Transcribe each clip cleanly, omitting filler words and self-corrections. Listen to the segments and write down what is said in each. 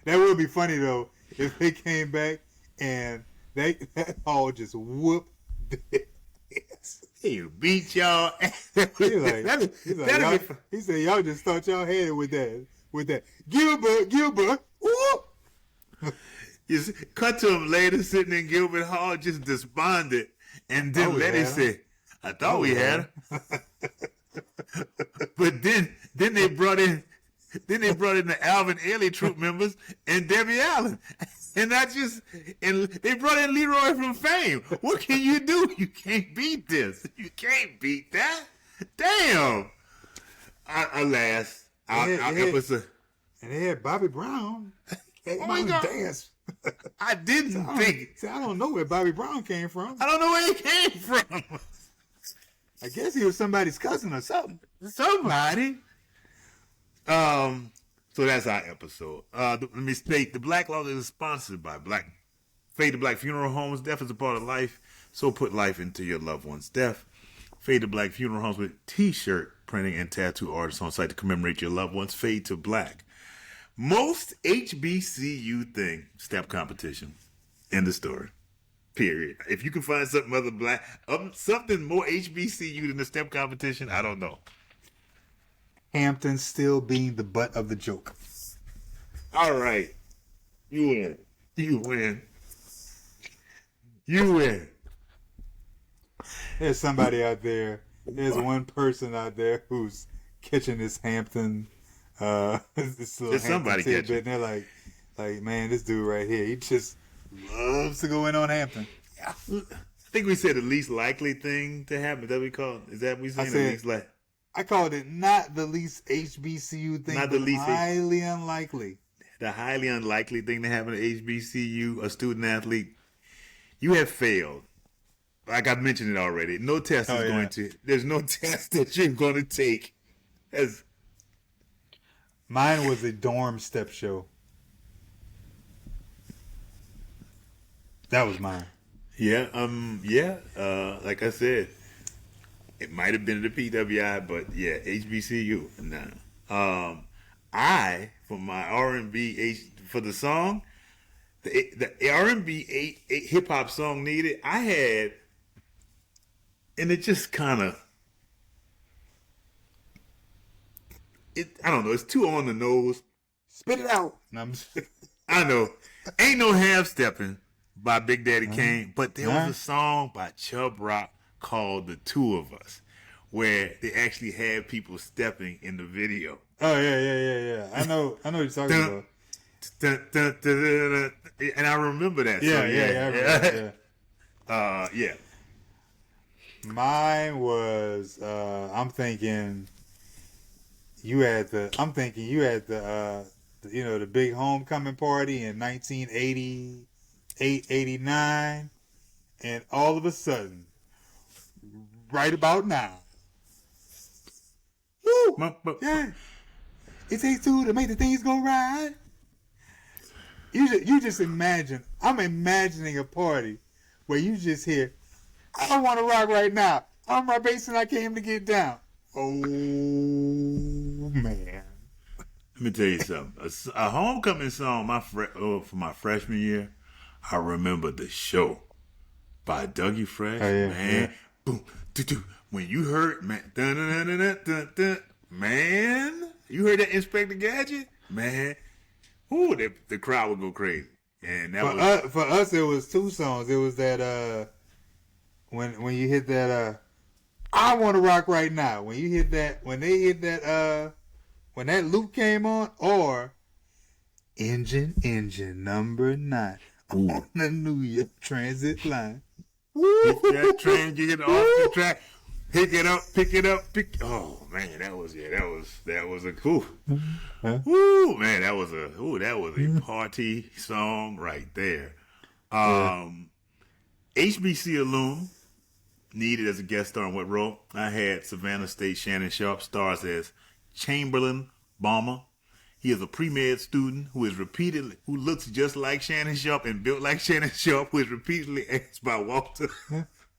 That would be funny though if they came back and that Hall just whooped their ass. He beat y'all. He said y'all just thought y'all had it with that. Gilbert. Whoop. You see, cut to him later sitting in Gilbert Hall just despondent, and then Letty said, "I thought we had her." But then they brought in the Alvin Ailey troop members and Debbie Allen. And they brought in Leroy from Fame. What can you do? You can't beat this. You can't beat that. Damn. Alas, our episode. And they had Bobby Brown. Oh my God. Dance. I didn't think. I don't know where Bobby Brown came from. I don't know where he came from. I guess he was somebody's cousin or something. Somebody. So that's our episode. Let me state, the Blacklog is sponsored by Fade to Black Funeral Homes. Death is a part of life, so put life into your loved one's death. Fade to Black Funeral Homes with t-shirt printing and tattoo artists on site to commemorate your loved ones. Fade to Black. Most HBCU thing, step competition. End of story. Period. If you can find something something more HBCU than the step competition, I don't know. Hampton still being the butt of the joke. All right. You win. You win. You win. There's somebody out there. There's one person out there who's catching this Hampton. This little somebody catching. And they're like, man, this dude right here, he just loves to go in on Hampton. I think we said the least likely thing to happen. Is that what we call it? Is that what we saying? The least likely? I called it not the least HBCU thing, but highly unlikely. The highly unlikely thing to happen to HBCU, a student athlete. You have failed. Like I mentioned it already. No test is going to. There's no test that you're going to take. Mine was a dorm step show. That was mine. Yeah. Like I said. It might have been the PWI, but yeah, HBCU. Nah. For my R&B for the song, the R&B hip hop song needed, I had, and it just kind of, I don't know, it's too on the nose. Spit it out. I know. Ain't No Half Stepping by Big Daddy Kane, but there was a song by Chubb Rock called The Two of Us, where they actually had people stepping in the video. Oh yeah. I know what you're talking about. And I remember that. Yeah. Mine was I'm thinking you had the the big homecoming party in 1988, 89, and all of a sudden, right about now. Woo! Yeah. It takes two to make the things go right. You just imagine. I'm imagining a party where you just hear, I don't want to rock right now. I'm my bass and I came to get down. Oh, man. Let me tell you something. A homecoming song for my freshman year, I remember The Show by Dougie Fresh. Oh, yeah, man. Yeah. Boom, doo-doo. When you heard, man, dun-dun-dun-dun-dun-dun, man, you heard that Inspector Gadget? Man, ooh, the crowd would go crazy. And that for us, it was two songs. It was that, when you hit that, I Want to Rock Right Now. When you hit that, when they hit that, when that loop came on, or Engine number 9 on the New York Transit line. If that train get off the track, pick it up. Oh man, that was a cool. Woo, man, that was a party song right there. HBC alum needed as a guest star on what role? I had Savannah State Shannon Sharp stars as Chamberlain Balmer. He is a pre-med student who looks just like Shannon Sharp and built like Shannon Sharp, who is repeatedly asked by Walter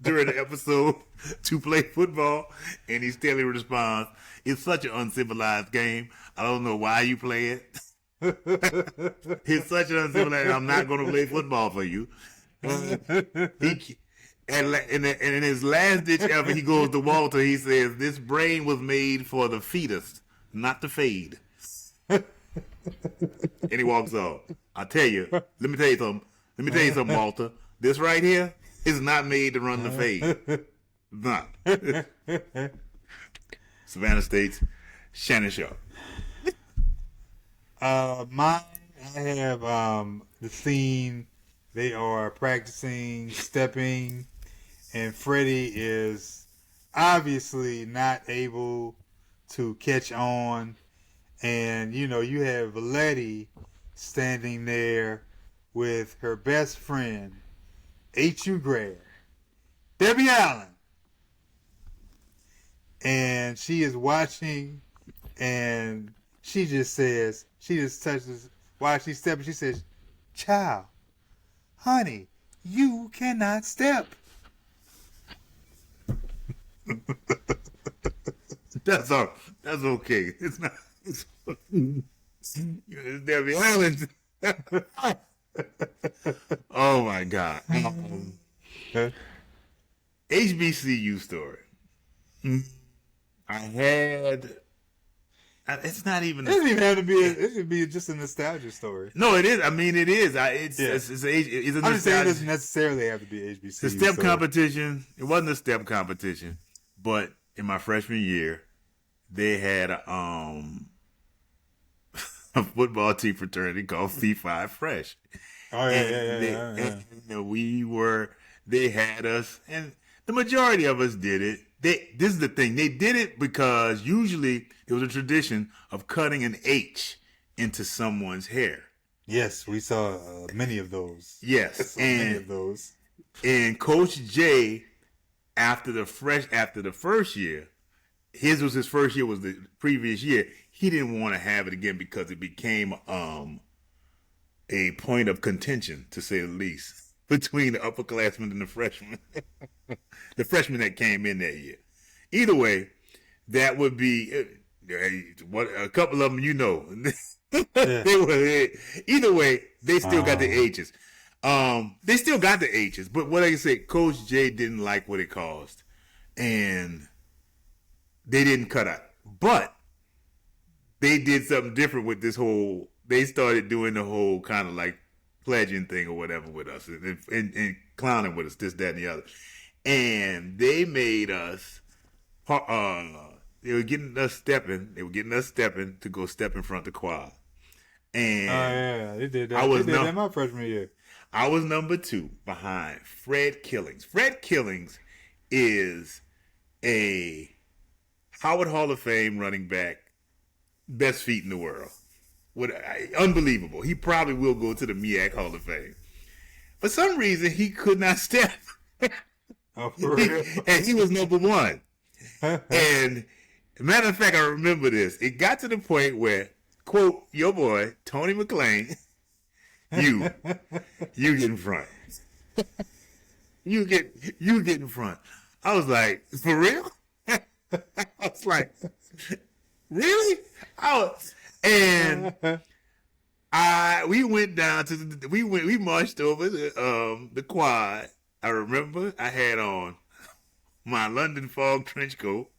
during the episode to play football, and he steadily responds, "It's such an uncivilized game. I don't know why you play it." He's such an uncivilized. I'm not going to play football for you. And in his last ditch ever, he goes to Walter. He says, "This brain was made for the fetus, not the fade." And he walks off. I tell you, let me tell you something, Walter. This right here is not made to run the fade. Not. Savannah State's Shannon Sharp. Mine, I have the scene. They are practicing stepping, and Freddie is obviously not able to catch on. And, you know, you have Letty standing there with her best friend, H.U. Gray, Debbie Allen. And she is watching, and she just touches, while she's stepping, she says, "Child, honey, you cannot step." That's okay. It's not. It's Debbie Allen. Oh my God. HBCU story. I had. It's not even. It doesn't even have to be. It should be just a nostalgia story. No, it is. I mean, it is. It's a I'm just saying it doesn't necessarily have to be HBCU. The step competition. It wasn't a step competition, but in my freshman year, they had a football team fraternity called Phi Fresh. Oh yeah. And they had us, and the majority of us did it. This is the thing. They did it because usually it was a tradition of cutting an H into someone's hair. Yes, we saw many of those. Yes, many of those. And Coach J, after the first year, his was his first year was the previous year. He didn't want to have it again because it became a point of contention, to say the least, between the upperclassmen and the freshmen. The freshmen that came in that year. Either way, that would be what a couple of them, you know. They were, either way, they still got the H's. They still got the H's, but what I said, Coach J didn't like what it caused, and they didn't cut out. But they did something different with this whole. They started doing the whole kind of like pledging thing or whatever with us, and clowning with us, this, that, and the other. And they made us. They were getting us stepping. They were getting us stepping to go step in front of the quad. And they did that. They did that my freshman year. I was number 2 behind Fred Killings. Fred Killings is a Howard Hall of Fame running back, best feet in the world. Unbelievable. He probably will go to the MEAC Hall of Fame. For some reason, he could not step. Oh, for real? And he was number 1. And matter of fact, I remember this. It got to the point where, quote, your boy, Tony McClain, you get in front. You get in front. I was like, for real? I was like, really? We went down to we marched over the quad. I remember I had on my London fog trench coat.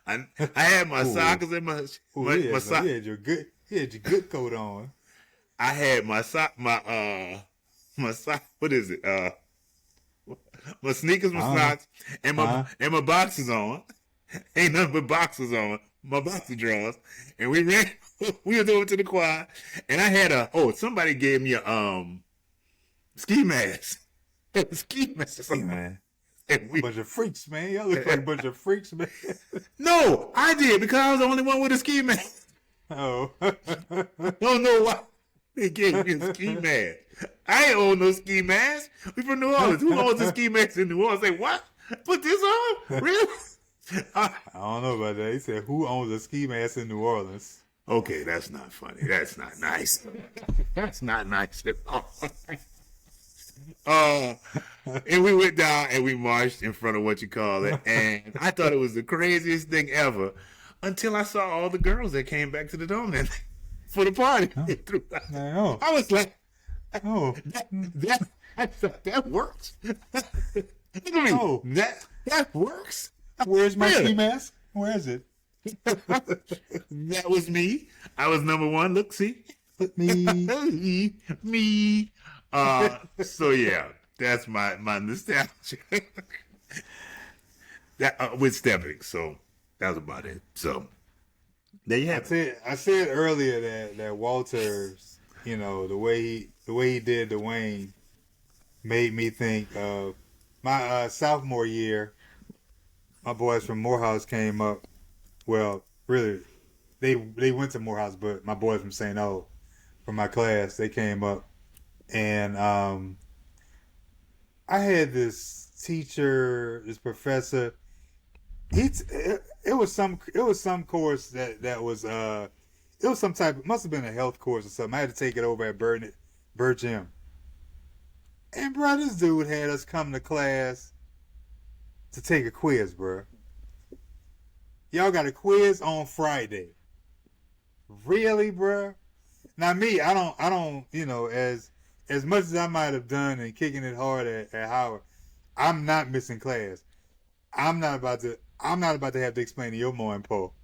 I had my sockers and my sock. You had your good coat on. I had my sock. What is it? My sneakers, my socks, and my boxers on. Ain't nothing but boxers on. My boxer drawers, and we ran. We went over to the quad, and I had somebody gave me a ski mask. Ski mask, man. Bunch of freaks, man. Y'all look like a bunch of freaks, man. No, I did because I was the only one with a ski mask. Oh, don't know why they gave me a ski mask. I ain't own no ski mask. We from New Orleans. Who owns a ski mask in New Orleans? I say, what? Put this on? Really? I don't know about that. He said, who owns a ski mask in New Orleans? Okay, that's not funny. That's not nice. That's not nice at all. And we went down and we marched in front of what you call it. And I thought it was the craziest thing ever until I saw all the girls that came back to the dome. for the party. No. I was like, Oh. that works. Look at me. Oh. That works. Where's my Really? ski mask? Where is it? That was me. I was number one. Look, see? Me. Me. So yeah, that's my nostalgia. That with stepping. So that was about it. So there you have it. I said earlier that Walter's, you know, the way he did Dwayne made me think of my sophomore year. My boys from Morehouse came up. Well, really, they went to Morehouse, but my boys from St. O, from my class, they came up, and I had this teacher, this professor. It was some course that was it was some type. It must have been a health course or something. I had to take it over at Burt Gym. And bro, this dude had us come to class to take a quiz, bro. Y'all got a quiz on Friday. Really, bro? Now me, I don't, you know, as much as I might have done and kicking it hard at Howard, I'm not missing class. I'm not about to have to explain to your mom and Paul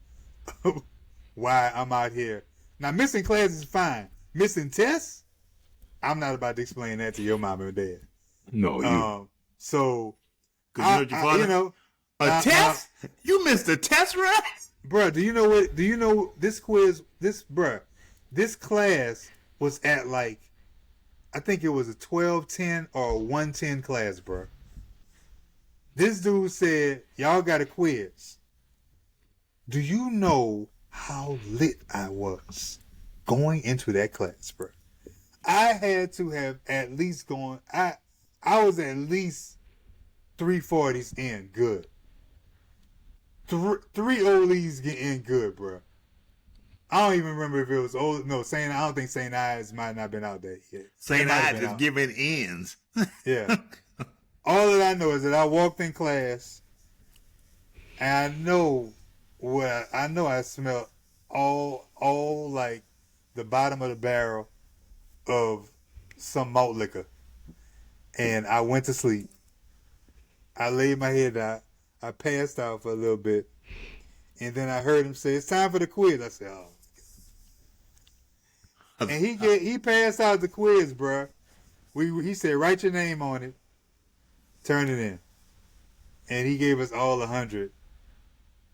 why I'm out here. Now missing class is fine. Missing tests, I'm not about to explain that to your mom and dad. No, you. So, you know, a test? You missed a test, right? Bruh, do you know what? Do you know this quiz? This class was at like, I think it was a 1210 or a 110 class, bruh. This dude said, y'all got a quiz. Do you know how lit I was going into that class, bruh? I had to have at least gone, I was at least 340s in good. Three OLEs get in good, bro. I don't even remember if it was old. No, I don't think St. Ives might not have been out there yet. St. Ives is giving ends. Yeah. All that I know is that I walked in class, and I smelled all like the bottom of the barrel of some malt liquor, and I went to sleep. I laid my head down. I passed out for a little bit, and then I heard him say, "It's time for the quiz." I said, "Oh," and he passed out the quiz, bro. He said, "Write your name on it, turn it in," and he gave us all 100.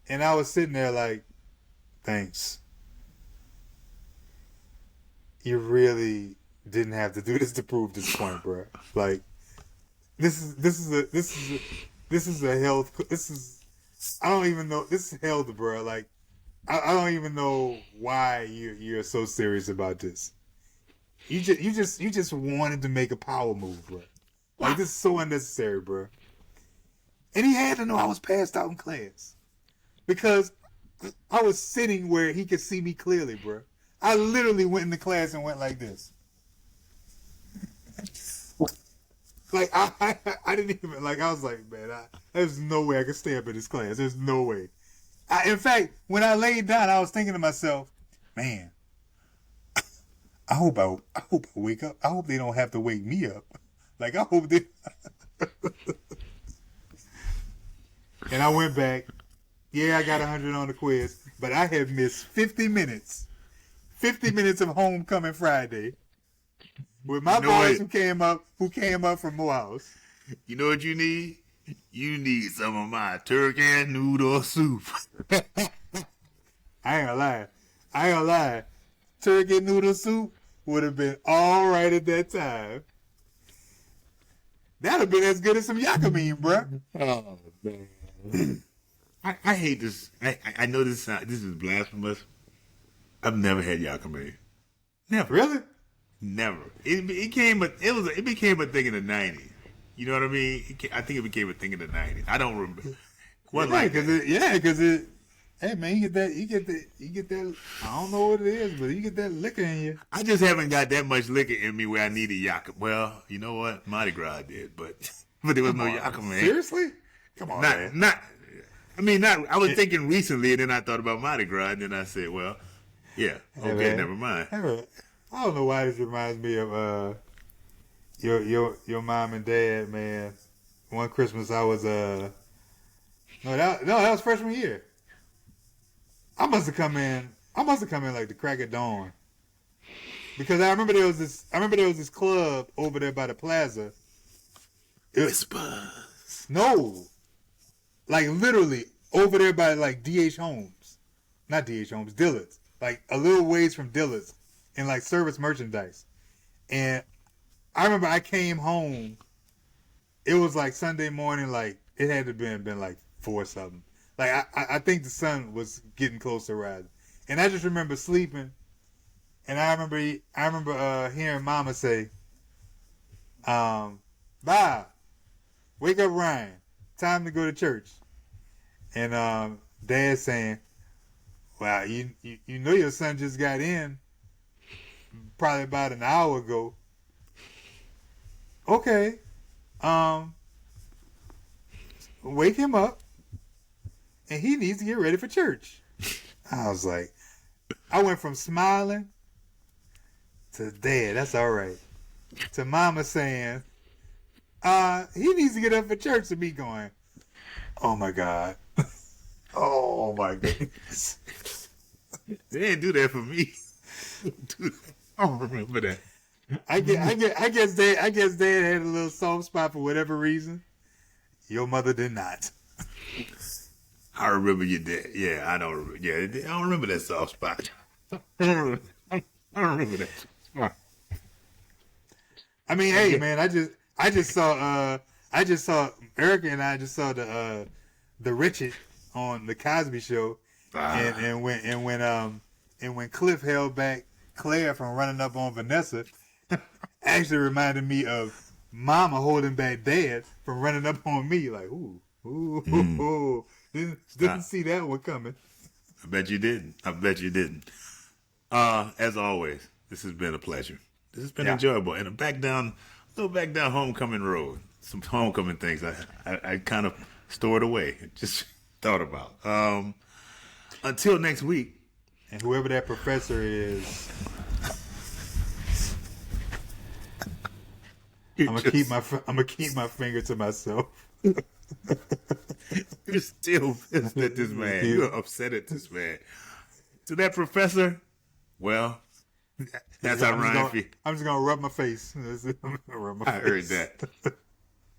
And I was sitting there like, "Thanks. You really didn't have to do this to prove this point, bro. Like, this is a health. I don't even know. This is health, bro. Like, I don't even know why you're so serious about this. You just wanted to make a power move, bro. Like, this is so unnecessary, bro. And he had to know I was passed out in class because I was sitting where he could see me clearly, bro. I literally went into class and went like this. Like, I didn't even, like, I was like, man, there's no way I could stay up in this class. There's no way. In fact, when I laid down, I was thinking to myself, man, I hope I wake up. I hope they don't have to wake me up. Like, I hope they... And I went back. Yeah, I got 100 on the quiz, but I have missed 50 minutes. 50 minutes of Homecoming Friday. With my boys who came up from Morehouse. You know what you need? You need some of my turkey noodle soup. I ain't gonna lie. Turkey noodle soup would have been all right at that time. That'd have been as good as some yakameen, bruh. Oh, man. I hate this. I know this is blasphemous. I've never had yakameen. Never. Really? Never. It became a thing in the 90s. You know what I mean? I think it became a thing in the 90s. I don't remember. Because hey man, you get that. I don't know what it is, but you get that liquor in you. I just haven't got that much liquor in me where I need a yakameen. Well, you know what? Mardi Gras did, but there was no yakameen. Seriously? Come on, man. I was thinking recently, and then I thought about Mardi Gras, and then I said, well, Yeah. Hey, Okay, man. never mind. I don't know why this reminds me of your mom and dad, man. One Christmas I was that was freshman year. I must have come in like the crack of dawn. Because I remember there was this club over there by the plaza. Whispers. No. Like literally over there by like DH Homes. Not DH Homes, Dillard's. Like a little ways from Dillard's. And like service merchandise. And I remember I came home. It was like Sunday morning, like it had to been like 4 something. Like I think the sun was getting close to rising. And I just remember sleeping. And I remember hearing Mama say, Bob, wake up Ryan. Time to go to church. And Dad saying, well, you know your son just got in probably about an hour ago. Okay. Wake him up and he needs to get ready for church. I was like, I went from smiling to Dad, that's all right, to Mama saying, he needs to get up for church, to me going, oh my God. Oh my goodness. They didn't do that for me. I don't remember that. I guess Dad had a little soft spot for whatever reason. Your mother did not. I remember your dad. Yeah, I don't remember. Yeah, I don't remember that soft spot. I don't remember that spot. I mean, hey man, I just saw Erica and I just saw the Richard on the Cosby Show, and when Cliff held back Claire from running up on Vanessa, actually reminded me of Mama holding back Dad from running up on me. Like, ooh. Didn't see that one coming. I bet you didn't. As always, this has been a pleasure. This has been enjoyable. And a little back down homecoming road. Some homecoming things I kind of stored away. Just thought about. Until next week. And whoever that professor is, I'm gonna keep my finger to myself. You're still pissed at this man. You're upset at this man. To that professor, well, that's how Ryan feels. I'm just gonna rub my face. I heard that.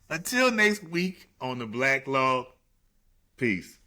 Until next week on the Black Log. Peace.